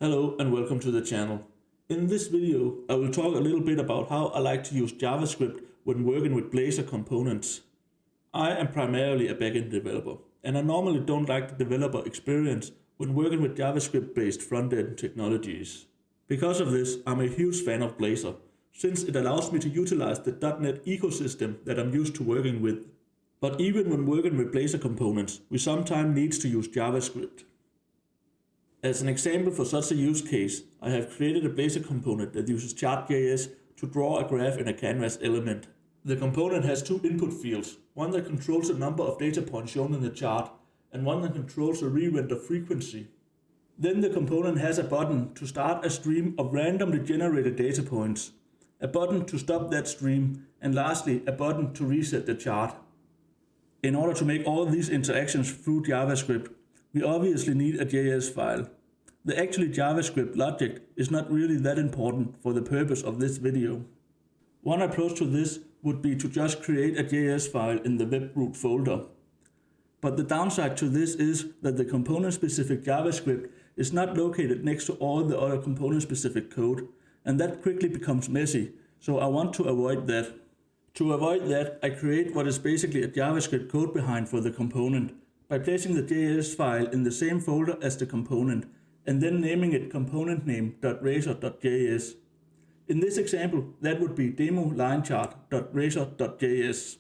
Hello and welcome to the channel. In this video, I will talk a little bit about how I like to use JavaScript when working with BLAZOR components. I am primarily a backend developer, and I normally don't like the developer experience when working with JavaScript-based front-end technologies. Because of this, I'm a huge fan of BLAZOR, since it allows me to utilize the .NET ecosystem that I'm used to working with. But even when working with BLAZOR components, we sometimes need to use JavaScript. As an example for such a use case, I have created a BLAZOR component that uses chart.js to draw a graph in a canvas element. The component has two input fields, one that controls the number of data points shown in the chart, and one that controls the re-render frequency. Then the component has a button to start a stream of randomly generated data points, a button to stop that stream, and lastly a button to reset the chart. In order to make all these interactions through JavaScript, we obviously need a JS file. The actual JavaScript logic is not really that important for the purpose of this video. One approach to this would be to just create a JS file in the web root folder. But the downside to this is that the component-specific JavaScript is not located next to all the other component-specific code, and that quickly becomes messy, so I want to avoid that. To avoid that, I create what is basically a JavaScript code behind for the component by placing the JS file in the same folder as the component and then naming it component-name.razor.js. In this example, that would be demo-line-chart.razor.js.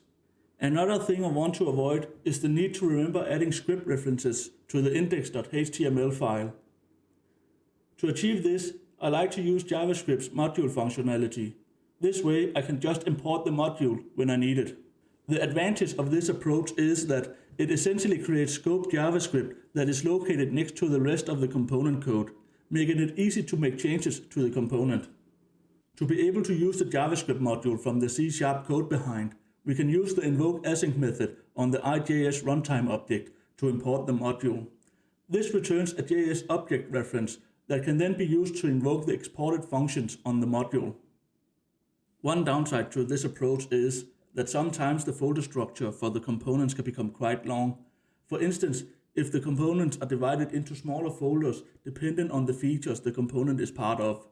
Another thing I want to avoid is the need to remember adding script references to the index.html file. To achieve this, I like to use JavaScript's module functionality. This way, I can just import the module when I need it. The advantage of this approach is that it essentially creates scoped JavaScript that is located next to the rest of the component code, making it easy to make changes to the component. To be able to use the JavaScript module from the C# code behind, we can use the invoke async method on the IJS runtime object to import the module. This returns a JS object reference that can then be used to invoke the exported functions on the module. One downside to this approach is that sometimes the folder structure for the components can become quite long. For instance, if the components are divided into smaller folders depending on the features the component is part of.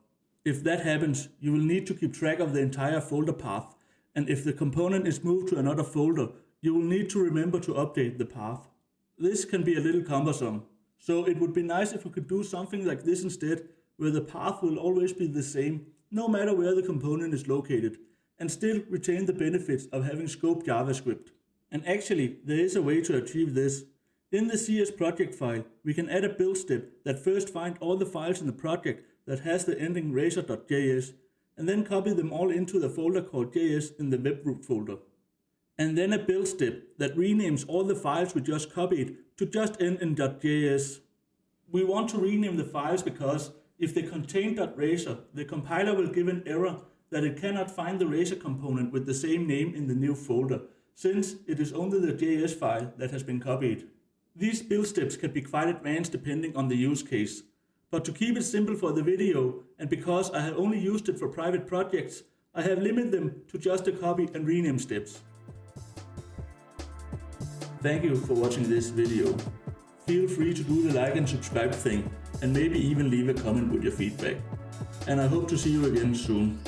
If that happens, you will need to keep track of the entire folder path, and if the component is moved to another folder, you will need to remember to update the path. This can be a little cumbersome, so it would be nice if we could do something like this instead, where the path will always be the same, no matter where the component is located, and still retain the benefits of having scoped JavaScript. And actually, there is a way to achieve this. In the CS project file, we can add a build step that first finds all the files in the project that has the ending razor.js, and then copy them all into the folder called JS in the web root folder. And then a build step that renames all the files we just copied to just end in .js. We want to rename the files because if they contain .razor, the compiler will give an error that it cannot find the Razor component with the same name in the new folder, since it is only the JS file that has been copied. These build steps can be quite advanced depending on the use case. But to keep it simple for the video, and because I have only used it for private projects, I have limited them to just the copy and rename steps. Thank you for watching this video. Feel free to do the like and subscribe thing, and maybe even leave a comment with your feedback. And I hope to see you again soon.